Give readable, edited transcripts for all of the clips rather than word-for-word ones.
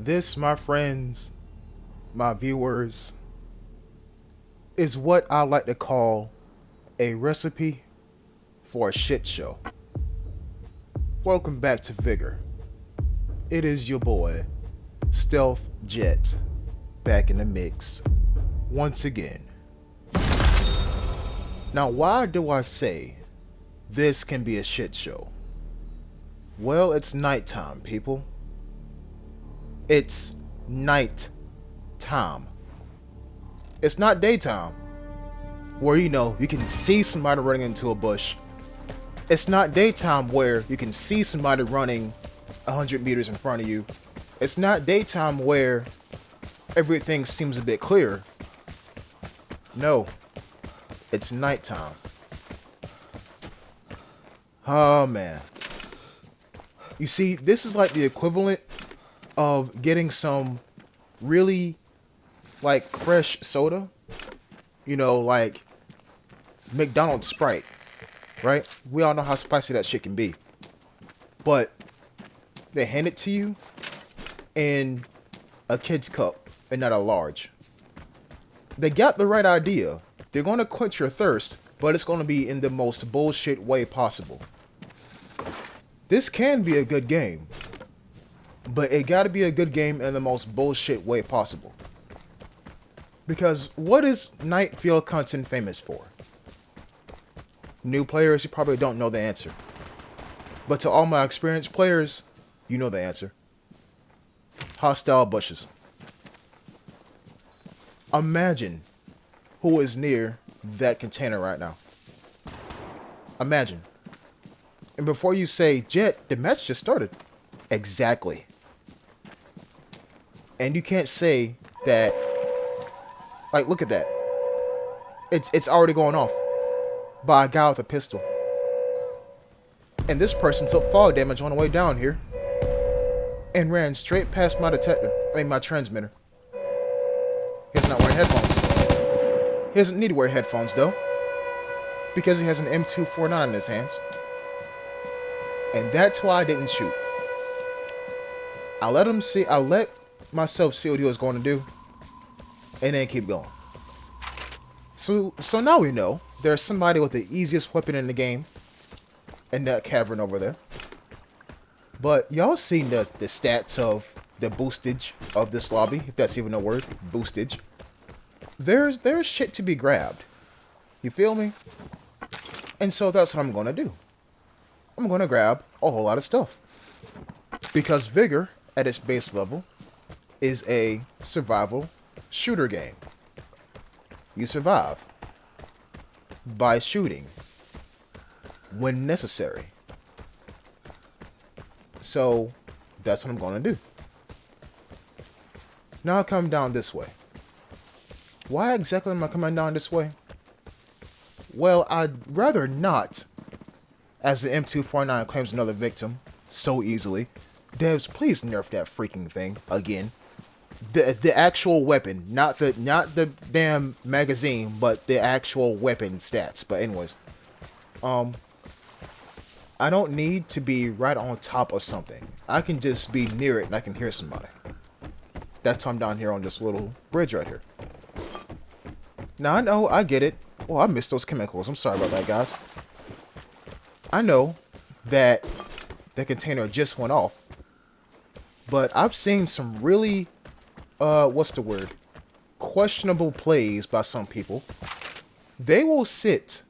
This, my friends, my viewers, is what I like to call a recipe for a shit show. Welcome back to Vigor. It is your boy, Stealth Jet, back in the mix once again. Now, why do I say this can be a shit show? Well, it's nighttime, people. It's night time. It's not daytime, where you can see somebody running into a bush. It's not daytime where you can see somebody running 100 meters in front of you. It's not daytime where everything seems a bit clearer. No, it's nighttime. Oh man. You see, this is like the equivalent of getting some really fresh soda. Like McDonald's Sprite, right? We all know how spicy that shit can be. But they hand it to you in a kid's cup and not a large. They got the right idea. They're going to quench your thirst, but it's going to be in the most bullshit way possible. This can be a good game, but it got to be a good game in the most bullshit way possible. Because what is night field content famous for? New players, you probably don't know the answer. But to all my experienced players, you know the answer. Hostile bushes. Imagine who is near that container right now. Imagine. And before you say, Jet, the match just started. Exactly. And you can't say that, look at that. It's already going off by a guy with a pistol. And this person took fall damage on the way down here and ran straight past my my transmitter. He's not wearing headphones. He doesn't need to wear headphones though, because he has an M249 in his hands. And that's why I didn't shoot. I let myself see what he was going to do, and then keep going. So now we know there's somebody with the easiest weapon in the game in that cavern over there. But y'all seen the stats of the boostage of this lobby, if that's even a word, boostage. There's shit to be grabbed. You feel me? And so that's what I'm gonna do. I'm gonna grab a whole lot of stuff. Because Vigor, at its base level, is a survival shooter game. You survive by shooting when necessary. So that's what I'm gonna do. Now I come down this way. Why exactly am I coming down this way? Well, I'd rather not, as the M249 claims another victim so easily. Devs, please nerf that freaking thing again. The actual weapon, not the damn magazine, but the actual weapon stats. But anyways, I don't need to be right on top of something. I can just be near it and I can hear somebody. That's why I'm down here on this little bridge right here. Now I know, I get it. Oh, I missed those chemicals. I'm sorry about that, guys. I know that the container just went off, but I've seen some really, questionable plays by some people. They will sit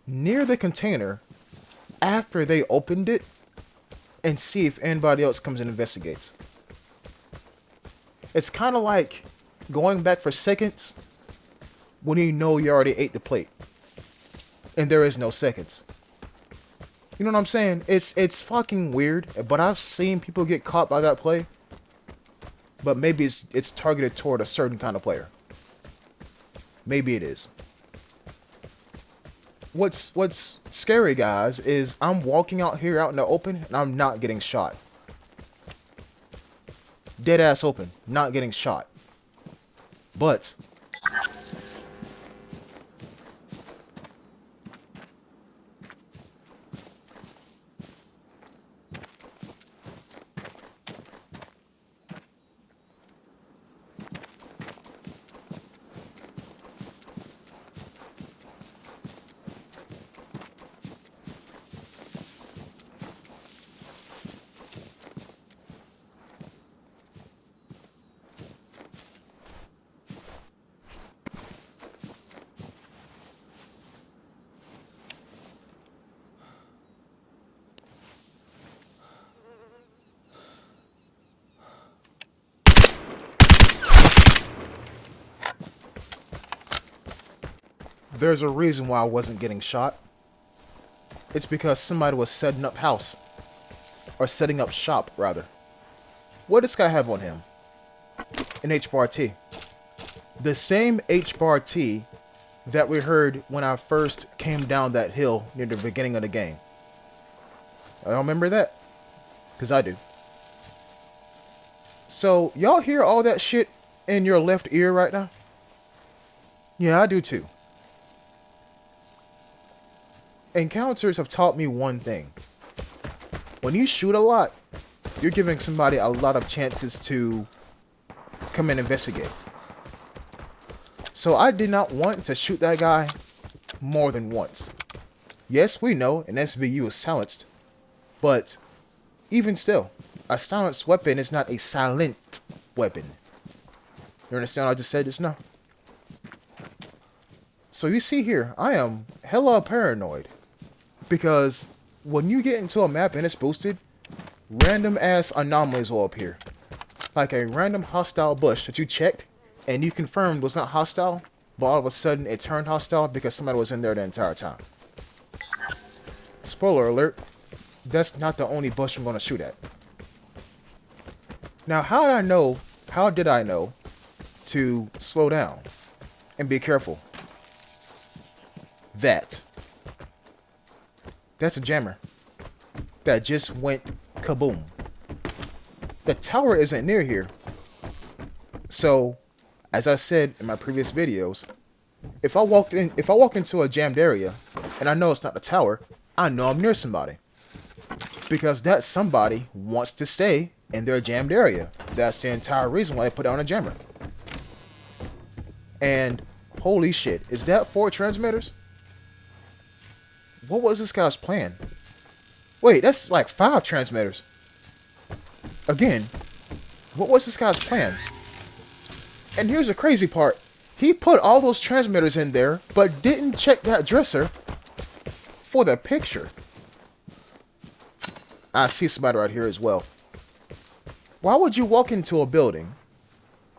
near the container after they opened it and see if anybody else comes and investigates. It's kind of like going back for seconds when you know you already ate the plate and there is no seconds. You know what I'm saying? It's fucking weird, but I've seen people get caught by that play. But maybe it's targeted toward a certain kind of player. Maybe it is. What's scary, guys, is I'm walking out here out in the open and I'm not getting shot. Dead ass open, not getting shot. But there's a reason why I wasn't getting shot. It's because somebody was setting up house. Or setting up shop, rather. What does this guy have on him? An H-bar T. The same H-bar T that we heard when I first came down that hill near the beginning of the game. I don't remember that. Because I do. So, y'all hear all that shit in your left ear right now? Yeah, I do too. Encounters have taught me one thing. When you shoot a lot, you're giving somebody a lot of chances to come and investigate. So I did not want to shoot that guy more than once. Yes, we know an SVU is silenced, but even still, a silenced weapon is not a silent weapon. You understand what I just said just now? So you see here, I am hella paranoid. Because when you get into a map and it's boosted, random ass anomalies will appear. Like a random hostile bush that you checked and you confirmed was not hostile, but all of a sudden it turned hostile because somebody was in there the entire time. Spoiler alert, that's not the only bush I'm going to shoot at. Now how did I know to slow down and be careful? That's a jammer that just went kaboom. The tower isn't near here. So, as I said in my previous videos, if I walk into a jammed area and I know it's not the tower, I know I'm near somebody. Because that somebody wants to stay in their jammed area. That's the entire reason why they put down a jammer. And holy shit, is that 4 transmitters? What was this guy's plan? Wait, that's like 5 transmitters. Again, what was this guy's plan? And here's the crazy part. He put all those transmitters in there, but didn't check that dresser for the picture. I see somebody right here as well. Why would you walk into a building,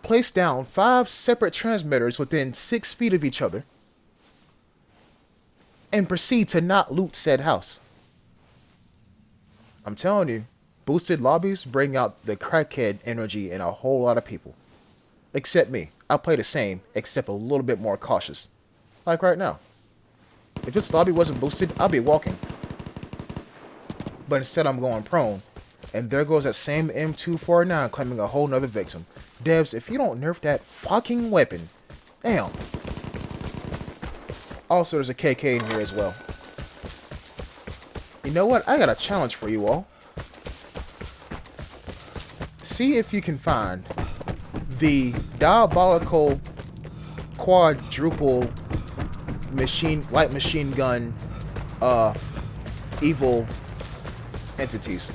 place down 5 separate transmitters within 6 feet of each other, and proceed to not loot said house? I'm telling you, boosted lobbies bring out the crackhead energy in a whole lot of people. Except me. I play the same, except a little bit more cautious. Like right now. If this lobby wasn't boosted, I'd be walking. But instead I'm going prone. And there goes that same M249 claiming a whole nother victim. Devs, if you don't nerf that fucking weapon, damn. Also, there's a KK in here as well. You know what? I got a challenge for you all. See if you can find the diabolical quadruple light machine gun evil entities.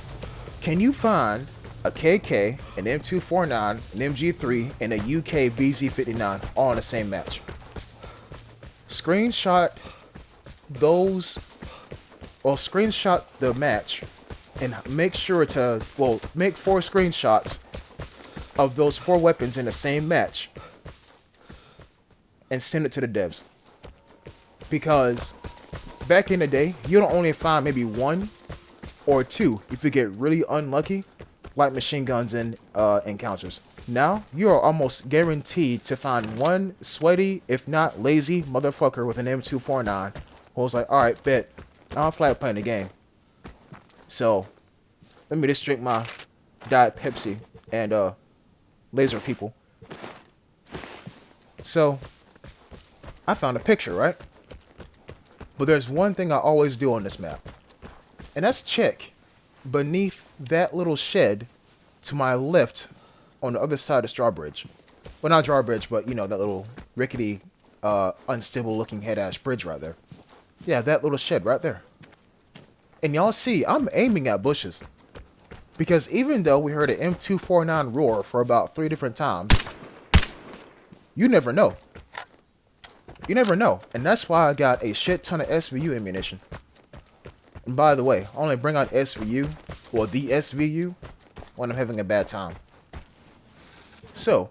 Can you find a KK, an M249, an MG3, and a UK VZ59 all in the same match? Screenshot those, or screenshot the match and make sure to, make 4 screenshots of those 4 weapons in the same match and send it to the devs. Because back in the day, you'll only find maybe 1 or 2 if you get really unlucky light machine guns in encounters. Now, you are almost guaranteed to find 1 sweaty, if not lazy, motherfucker with an M249 who's like, alright, bet, I don't feel like playing the game. So, let me just drink my Diet Pepsi and laser people. So, I found a picture, right? But there's one thing I always do on this map. And that's check beneath that little shed to my left on the other side of Strawbridge. Well, not Drawbridge, but, you know, that little rickety, unstable looking head-ass bridge right there. Yeah, that little shed right there. And y'all see, I'm aiming at bushes. Because even though we heard an M249 roar for about 3 different times, you never know. You never know. And that's why I got a shit ton of SVU ammunition. And by the way, I only bring out SVU, or the SVU, when I'm having a bad time. So,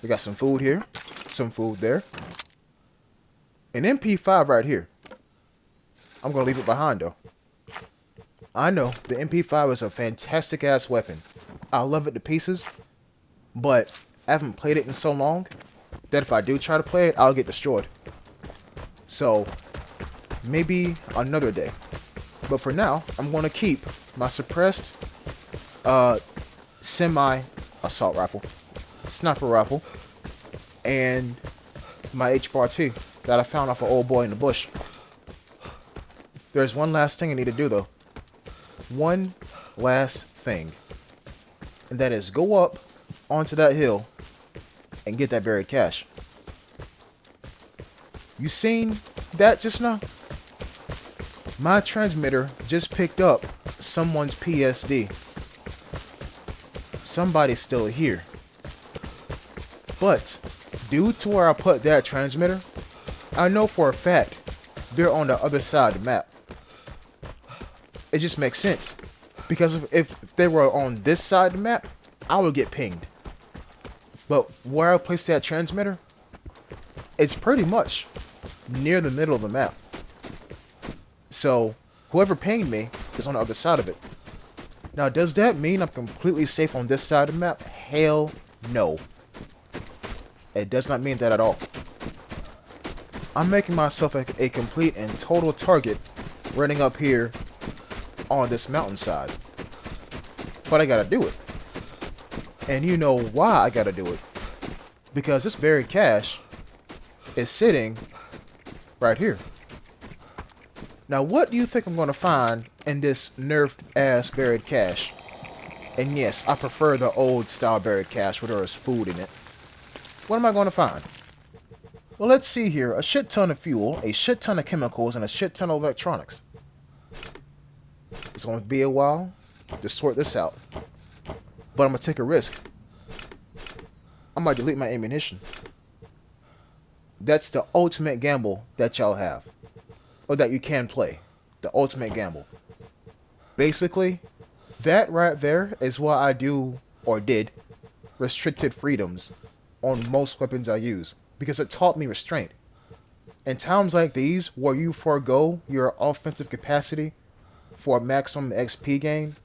we got some food here, some food there. An MP5 right here. I'm going to leave it behind, though. I know, the MP5 is a fantastic ass weapon. I love it to pieces, but I haven't played it in so long that if I do try to play it, I'll get destroyed. So, maybe another day. But for now, I'm going to keep my suppressed semi-assault rifle, sniper rifle, and my H-Bar-T that I found off an old boy in the bush. There's one last thing I need to do, though. One last thing. And that is go up onto that hill and get that buried cache. You seen that just now? My transmitter just picked up someone's PSD. Somebody's still here. But due to where I put that transmitter, I know for a fact they're on the other side of the map. It just makes sense. Because if they were on this side of the map, I would get pinged. But where I placed that transmitter, it's pretty much near the middle of the map. So, whoever pinged me is on the other side of it. Now, does that mean I'm completely safe on this side of the map? Hell no. It does not mean that at all. I'm making myself a complete and total target running up here on this mountainside. But I gotta do it. And you know why I gotta do it. Because this buried cache is sitting right here. Now, what do you think I'm going to find in this nerfed ass buried cache? And yes, I prefer the old style buried cache where there is food in it. What am I going to find? Well, let's see here. A shit ton of fuel, a shit ton of chemicals, and a shit ton of electronics. It's going to be a while to sort this out. But I'm going to take a risk. I might delete my ammunition. That's the ultimate gamble that y'all have. Or that you can play. The ultimate gamble. Basically, that right there is why I do, or did, restricted freedoms on most weapons I use. Because it taught me restraint. In times like these, where you forego your offensive capacity for a maximum XP gain,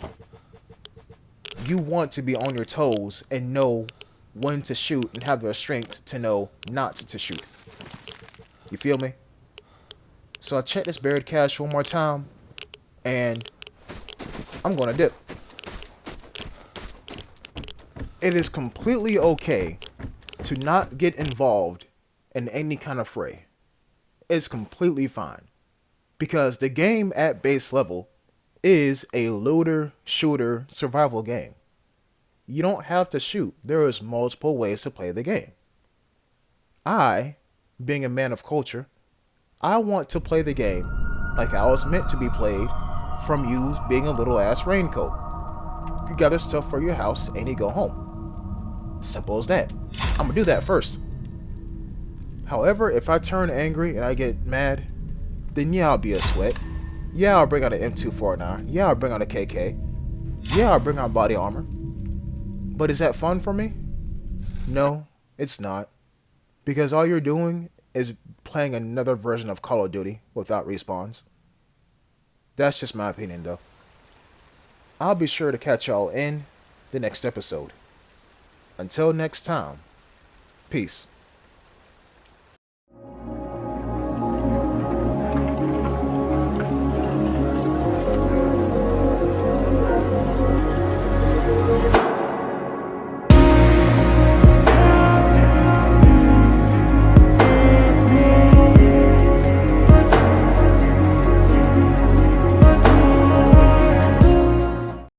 you want to be on your toes and know when to shoot and have the strength to know not to shoot. You feel me? So I check this buried cache one more time, and I'm gonna dip. It is completely okay to not get involved in any kind of fray. It's completely fine. Because the game at base level is a looter, shooter, survival game. You don't have to shoot. There is multiple ways to play the game. I, being a man of culture, I want to play the game like I was meant to be played from you being a little ass raincoat. You gather stuff for your house and you go home. Simple as that. I'm gonna do that first. However, if I turn angry and I get mad, then yeah, I'll be a sweat. Yeah, I'll bring out an M249. Yeah, I'll bring out a KK. Yeah, I'll bring out body armor. But is that fun for me? No, it's not. Because all you're doing is playing another version of Call of Duty without respawns. That's just my opinion, though. I'll be sure to catch y'all in the next episode. Until next time, peace.